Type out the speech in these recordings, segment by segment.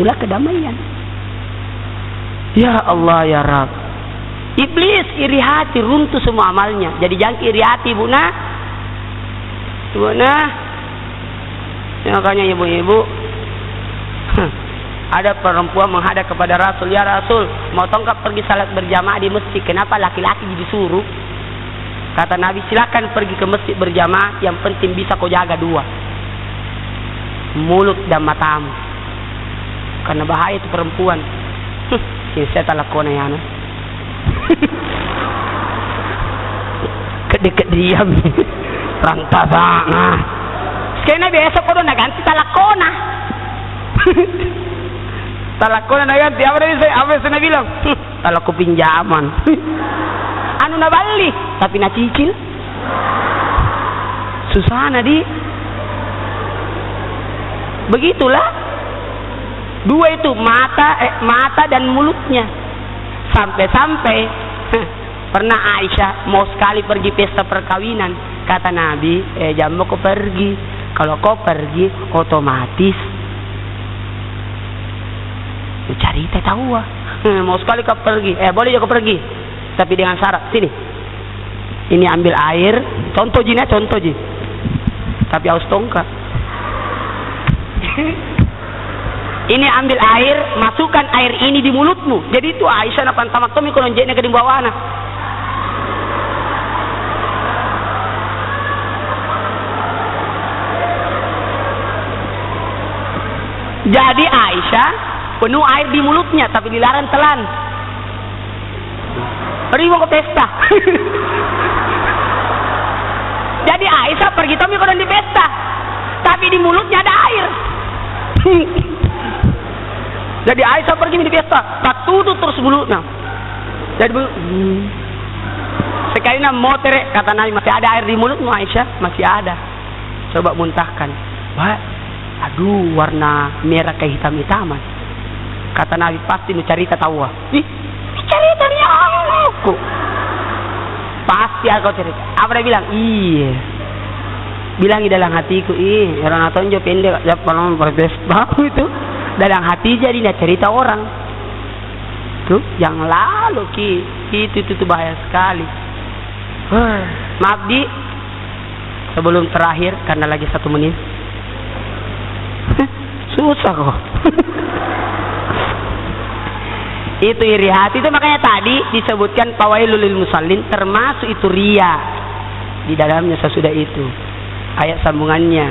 itulah kedamaian. Ya Allah ya Rabb. Iblis iri hati, runtuh semua amalnya. Jadi jangan iri hati, Bu Nah. Bu Nah. Makanya ibu-ibu, ada perempuan menghadap kepada Rasul, ya Rasul, mau tongkat pergi salat berjamaah di masjid, kenapa laki-laki disuruh? Kata Nabi, silakan pergi ke masjid berjamaah, yang penting bisa kau jaga dua, mulut dan matamu, karena bahaya itu perempuan. Ini saya tak lakukan ya, kedeket diam, rangka banget. Sekena besok kau udah ganti talakona. Talakona na ganti. Apa saya bilang? Talaku pinjaman. Anu na balik, tapi na cicil. Susah na di. Begitulah. Dua itu mata dan mulutnya. Sampai-sampai pernah Aisyah mau sekali pergi pesta perkawinan. Kata Nabi, jangan mau kau pergi. Kalau kau pergi otomatis cari tahu mau sekali kau pergi, boleh juga kau pergi, tapi dengan syarat, sini, ini ambil air, contoh ji, tapi harus tongkat. Ini ambil air, masukkan air ini di mulutmu. Jadi itu Aisyah na pantamat tomi konon jeknya ke di bawahna. Jadi Aisyah penuh air di mulutnya, tapi dilarang telan. Pergi mau ke pesta. Jadi Aisyah pergi tomi konon di pesta, tapi di mulutnya ada air. Jadi Aisyah pergi di pesta, tak tutup terus mulutnya. Jadi sekali motor, kata Nabi, masih ada air di mulutmu Aisyah, masih ada. Coba muntahkan. Wah, aduh, warna merah ke hitam-hitaman. Kata Nabi, pasti nu cerita tahu. Ih, ceritanya aku. Pasti aku cerita. Apa dia bilang? Iya. Bilang di dalam hatiku, orang atonjo pendek, ya kalau berbesbah itu. Dalam hati jadi nak cerita orang. Tuh, yang lalu itu bahaya sekali. Maaf di, sebelum terakhir karena lagi 1 menit. Susah kok. Itu iri hati, itu makanya tadi disebutkan fawailul lil musallin, termasuk itu riya di dalamnya. Sesudah itu ayat sambungannya,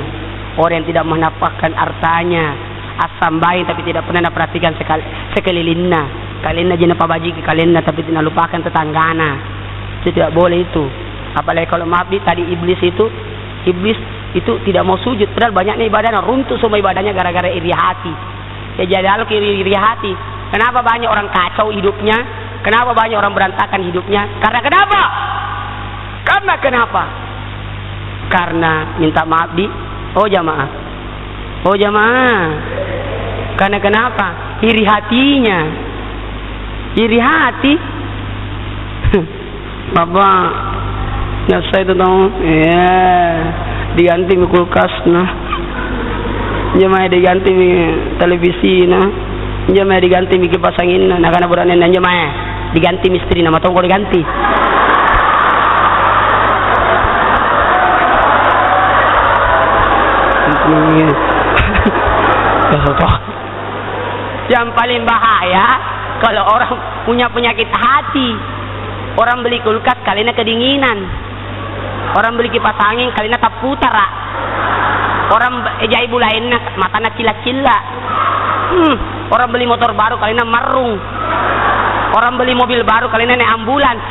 orang yang tidak menampakkan hartanya, asam baik tapi tidak pernah perhatikan sekelilingnya, kalian aja pabaji ke kalian tapi tidak lupakan tetanggana, itu tidak boleh itu. Apalagi kalau maaf tadi iblis itu tidak mau sujud, padahal banyaknya ibadahnya, runtuh semua ibadahnya gara-gara iri hati. Ya jadi lalu iri hati. Kenapa banyak orang kacau hidupnya? Kenapa banyak orang berantakan hidupnya? Karena kenapa? Karena minta maaf di jamaah. Karena kenapa? Iri hatinya. Iri hati. Bapak, ya saya itu tahu. Diganti kulkas nah. Jamaah diganti televisi nah. Jamaah diganti kipas angin nah, karena berani jamaah diganti mistri nama tongkol diganti. Yang paling bahaya kalau orang punya penyakit hati. Orang beli kulkas kalinya kedinginan. Orang beli kipas angin kalinya tak putar. Orang jaibu lainnya matanya cila-cila. Orang beli motor baru kalinya marung. Orang beli mobil baru kalinya naik ambulans,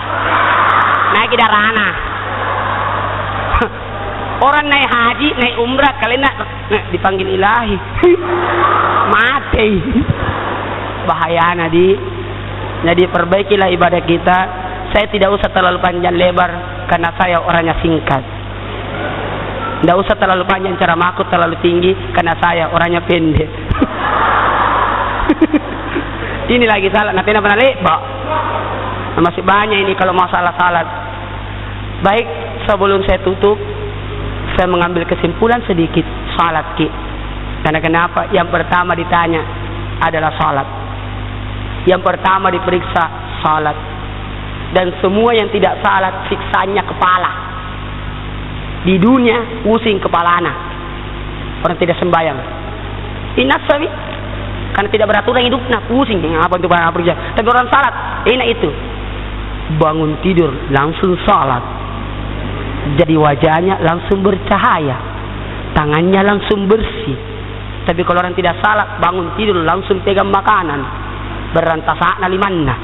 naik darana. Orang naik haji, naik umrah kalinya dipanggil ilahi. Mati. Bahaya nadi. Jadi perbaikilah ibadah kita. Saya tidak usah terlalu panjang lebar karena saya orangnya singkat. Tidak usah terlalu panjang ceramahku terlalu tinggi karena saya orangnya pendek. Ini lagi salat, nanti pernah lebar. Masih banyak ini kalau masalah salat. Baik, sebelum saya tutup, saya mengambil kesimpulan sedikit salat ki. Karena kenapa? Yang pertama ditanya, adalah salat. Yang pertama diperiksa salat. Dan semua yang tidak salat siksanya kepala. Di dunia pusing kepalana. Orang tidak sembahyang. Inas sabi. Karena tidak beraturan hidupnya pusing. Apa itu kerja? Tapi orang salat enak itu. Bangun tidur langsung salat. Jadi wajahnya langsung bercahaya. Tangannya langsung bersih. Tapi kalau orang tidak salat, bangun tidur langsung pegang makanan, berantasak nalimanna.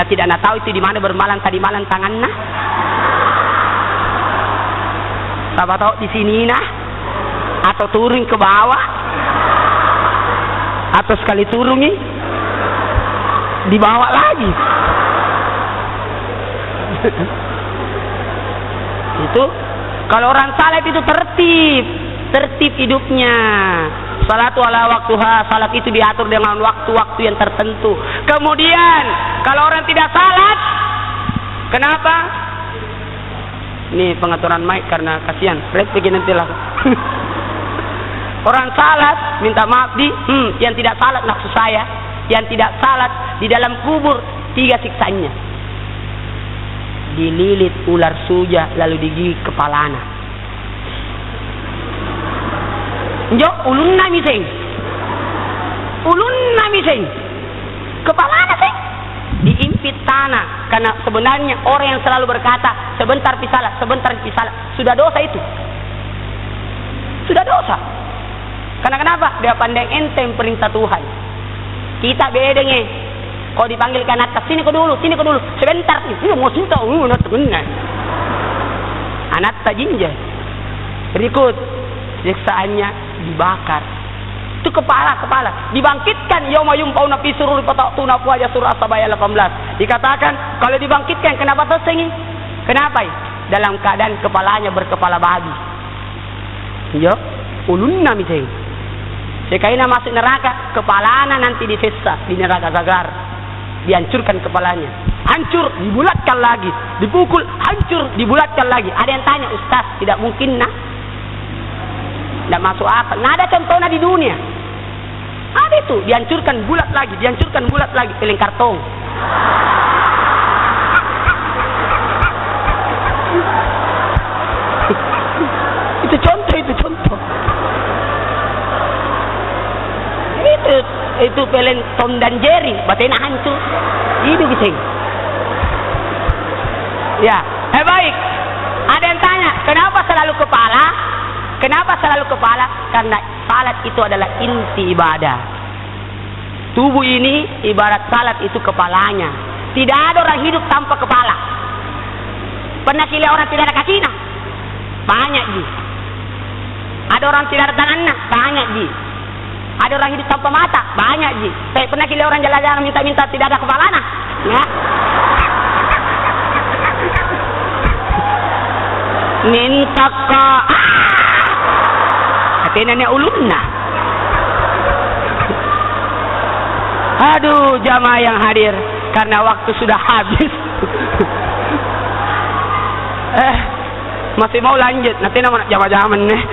Tidak tahu itu di mana bermalam tadi malam tangannya. Siapa tahu di sini nah, atau turun ke bawah, atau sekali turun dibawa lagi. Itu kalau orang salat itu tertib hidupnya. Salatu ala waktuha, salat itu diatur dengan waktu-waktu yang tertentu. Kemudian kalau orang tidak salat, kenapa? Ini pengaturan mic karena kasihan. Red begini nanti lah. Orang salat minta maaf yang tidak salat maksud saya, yang tidak salat di dalam kubur 3 siksanya. Dililit ular suja lalu digigit kepalana. Jo ulunna miseng kepala seng diimpit tanah. Karena sebenarnya orang yang selalu berkata sebentar pisalah sudah dosa itu, sudah dosa. Karena kenapa? Dia pandang enteng perintah Tuhan. Kita bedanya kalau dipanggil ke atas sini kau dulu sebentar mau cinta anak tajinja berikut siksaannya dibakar. Itu kepala dibangkitkan yauma yumpauna fi sururi fataqtuna aja surah As-Sabayah 18. Dikatakan kalau dibangkitkan kenapa tersengih? Kenapa? Dalam keadaan kepalanya berkepala babi. Ya, ulunna miseng. Sekaina masuk neraka, kepalanya nanti disiksa di neraka Zagar. Dihancurkan kepalanya. Hancur, dibulatkan lagi. Dipukul, hancur, dibulatkan lagi. Ada yang tanya, Ustaz, tidak mungkin nah? Tidak masuk akal. Nah, ada contohnya di dunia. Ada itu, dihancurkan bulat lagi, piling kartong. Itu contoh. Itu film Tom dan Jerry, batena hancur. Itu gising. Ya, baik. Ada yang tanya, kenapa selalu kepala? Karena salat itu adalah inti ibadah. Tubuh ini ibarat salat itu kepalanya. Tidak ada orang hidup tanpa kepala. Pernah lihat orang tidak ada kakinya? Banyak ji. Ada orang tidak ada tangannya? Banyak ji. Ada orang hidup tanpa mata? Banyak ji. Saya pernah lihat orang jalan-jalan minta-minta tidak ada kepalanya? Ya. Minta ke nenek ulunna. Aduh jamaah yang hadir, karena waktu sudah habis. Masih mau lanjut, nanti nama jamaah-jamaah nih.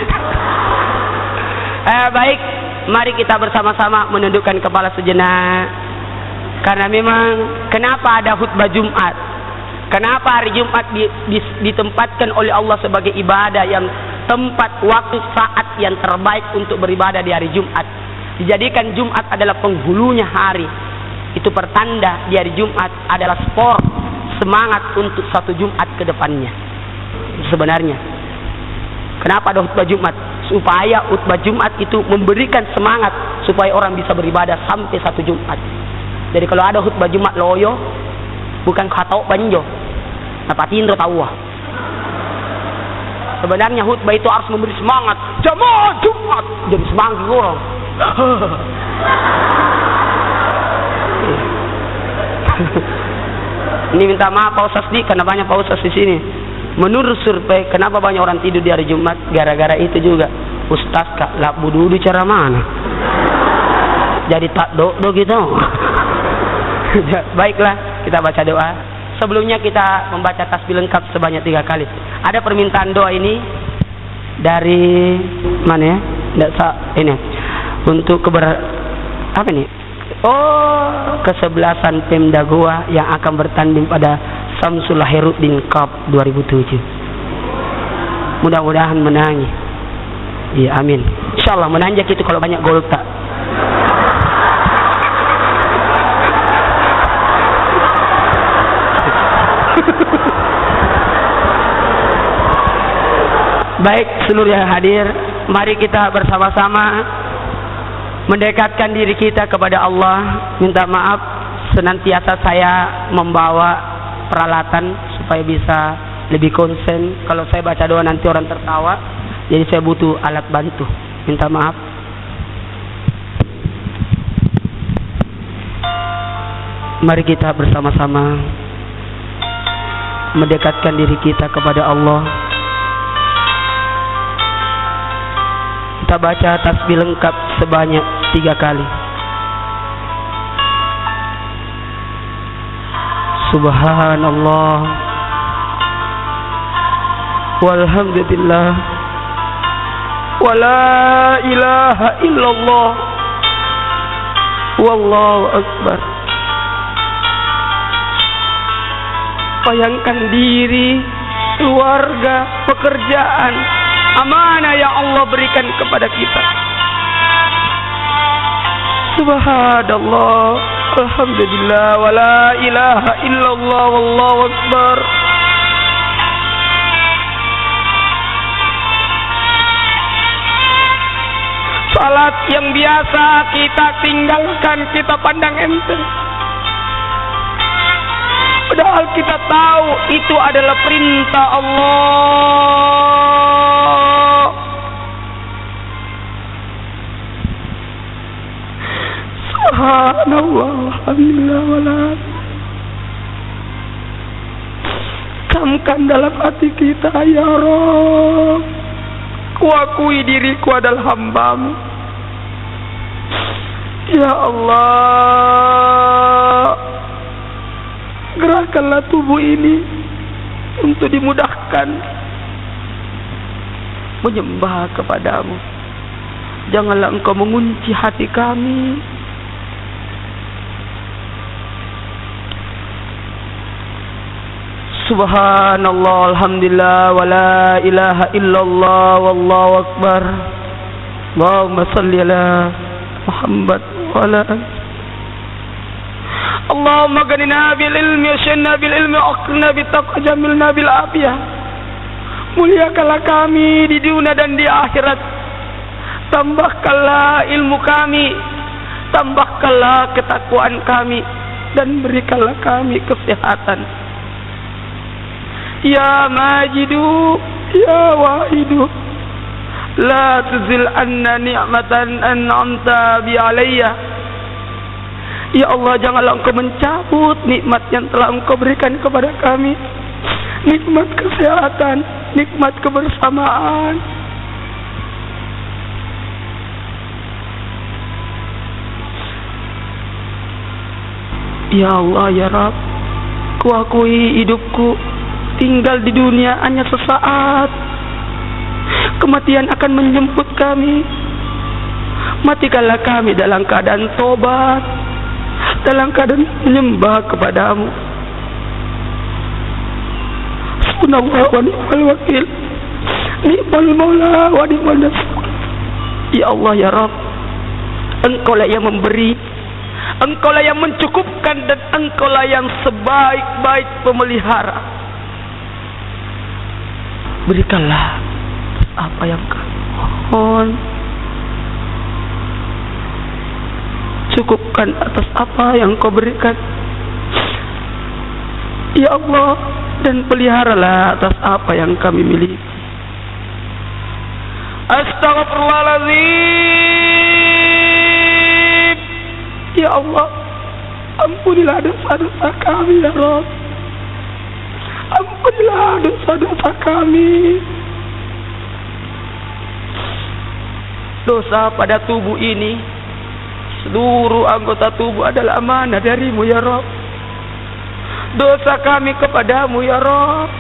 Baik, mari kita bersama-sama menundukkan kepala sejenak. Karena memang kenapa ada khutbah Jumat? Kenapa hari Jumat ditempatkan oleh Allah sebagai ibadah yang tempat waktu saat yang terbaik untuk beribadah di hari Jumat. Dijadikan Jumat adalah penghulunya hari. Itu pertanda di hari Jumat adalah sport semangat untuk satu Jumat ke depannya. Sebenarnya kenapa ada khutbah Jumat? Supaya khutbah Jumat itu memberikan semangat supaya orang bisa beribadah sampai satu Jumat. Jadi kalau ada khutbah Jumat loyo bukan khatau banjo apa tindro tawa. Sebenarnya khutbah itu harus memberi semangat. Jamaah Jumat jadi semangat orang. Ini minta maaf Pak Ustaz karena banyak Pak Ustaz di sini. Menurut survei kenapa banyak orang tidur di hari Jumat? Gara-gara itu juga. Ustaz kak lak budu cara mana? Jadi tak do gitu. Baiklah, kita baca doa. Sebelumnya kita membaca tasbih lengkap sebanyak 3 kali. Ada permintaan doa ini dari mana ya? Ini. untuk apa nih? Kesebelasan Pemda Goa yang akan bertanding pada Samsul Khairuddin Cup 2007. Mudah-mudahan menangi. Iya, amin. Insyaallah menanjak itu kalau banyak gol tak. Baik seluruh yang hadir, mari kita bersama-sama mendekatkan diri kita kepada Allah. Minta maaf senantiasa saya membawa peralatan supaya bisa lebih konsen. Kalau saya baca doa nanti orang tertawa, jadi saya butuh alat bantu. Minta maaf. Mari kita bersama-sama mendekatkan diri kita kepada Allah. Kita baca tasbih lengkap sebanyak 3 kali. Subhanallah, walhamdulillah, wala ilaha illallah, wallahu akbar. Bayangkan diri, keluarga, pekerjaan, amanah yang Allah berikan kepada kita. Subhanallah, alhamdulillah, wala ilaha illallah, wallahu akbar. Salat yang biasa kita tinggalkan, kita pandang enteng. Padahal kita tahu itu adalah perintah Allah. Subhanallah, alhamdulillah, wala. Camkan dalam hati kita, ya Rabb, kuakui diriku adalah hamba-Mu. Ya Allah, gerakkanlah tubuh ini untuk dimudahkan menyembah kepadamu. Janganlah Engkau mengunci hati kami. Subhanallah, alhamdulillah, wala ilaha illallah, wallahu akbar. Allahumma salli ala Muhammad wa ala Allahumma ganina bil ilmi wa syanna bil ilmi wa aqrina bil taqwa jamilna bil afiyah. Muliakanlah kami di dunia dan di akhirat. Tambahkanlah ilmu kami, tambahkanlah ketakwaan kami, dan berikanlah kami kesehatan. Ya Majidu, ya Wahidu, la tuzil anna ni'matan an'amta bi alayya. Ya Allah, janganlah Engkau mencabut nikmat yang telah Engkau berikan kepada kami. Nikmat kesehatan, nikmat kebersamaan. Ya Allah, ya Rabb, kuakui hidupku tinggal di dunia hanya sesaat. Kematian akan menjemput kami. Matikanlah kami dalam keadaan tobat, dalam keadaan menyembah kepadamu. Subhanallah wa ni'mal wakil, ni'mal maula wa ni'mal nasir. Ya Allah, ya Rabb, Engkaulah yang memberi, Engkaulah yang mencukupkan, dan Engkaulah yang sebaik-baik pemelihara. Berikanlah apa yang kami mohon, cukupkan atas apa yang Kau berikan, ya Allah, dan peliharalah atas apa yang kami miliki. Astaghfirullahaladzim. Ya Allah, ampunilah dosa-dosa kami, ya Rabb. Ampunilah dosa-dosa kami. Dosa pada tubuh ini, seluruh anggota tubuh adalah amanah dari-Mu, ya Rabb. Dosa kami kepadamu, ya Rabb,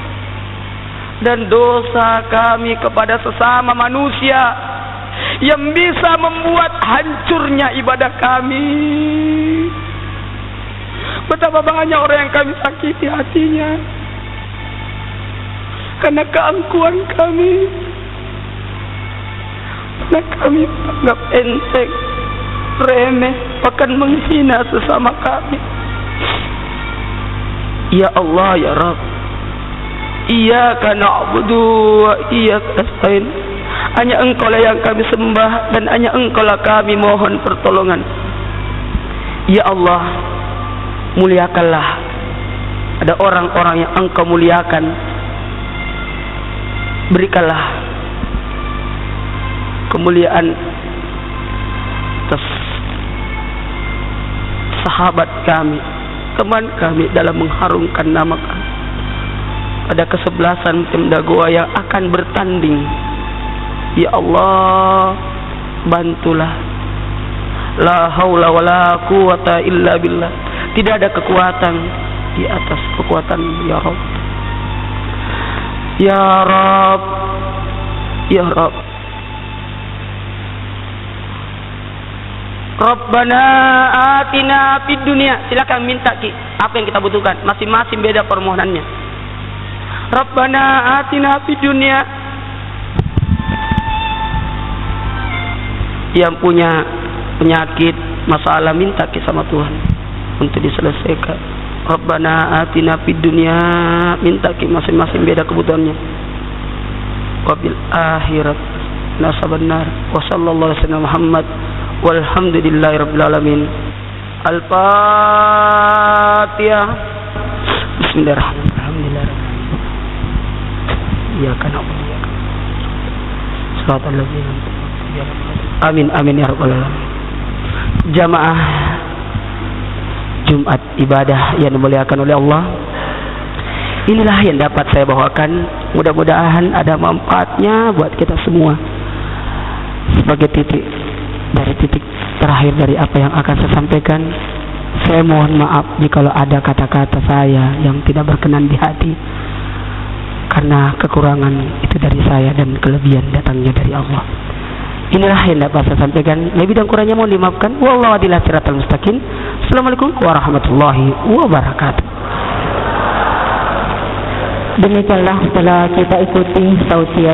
dan dosa kami kepada sesama manusia yang bisa membuat hancurnya ibadah kami. Betapa banyak orang yang kami sakiti hatinya karena keangkuhan kami, karena kami anggap enteng, remeh, bahkan menghina sesama kami. Ya Allah, ya Rabb, Iyyaka na'budu wa iyyaka nasta'in. Hanya Engkau lah yang kami sembah dan hanya Engkau lah kami mohon pertolongan. Ya Allah, muliakanlah. Ada orang-orang yang Engkau muliakan, berikanlah kemuliaan atas sahabat kami, teman kami dalam mengharumkan nama kami pada kesebelasan tim dakwah yang akan bertanding. Ya Allah, bantulah. La haula wala quwata illa billah. Tidak ada kekuatan di atas kekuatan ya Rabb. Ya Rabb, ya Rabb. Rabbana atina fid dunya. Silakan minta apa yang kita butuhkan. Masing-masing beda permohonannya. Rabbana atina fid dunya. Yang punya penyakit, masalah, minta sama Tuhan untuk diselesaikan. Rabbana atina fid dunya, minta masing-masing beda kebutuhannya. Wabil akhirat nasaban nar. Wa sallallahu alaihi wasallam Muhammad walhamdulillahi rabbil alamin. Al-Fatihah. Bismillahirrahmanirrahim. Iyyaka na'budu wa iyyaka nasta'in. Shiratal ladzina an'amta alaihim. Amin amin ya rabbal alamin. Jamaah Jumat ibadah yang dimuliakan oleh Allah, inilah yang dapat saya bawakan. Mudah-mudahan ada manfaatnya buat kita semua. Sebagai titik terakhir dari apa yang akan saya sampaikan, saya mohon maaf jika ada kata-kata saya yang tidak berkenan di hati, karena kekurangan itu dari saya dan kelebihan datangnya dari Allah. Inilah yang dapat saya sampaikan. Lebih dan kurangnya mohon dimaafkan. Wallahu a'lam bishawab. Mustaqim. Assalamualaikum warahmatullahi wabarakatuh. Demikianlah setelah kita ikuti tausiah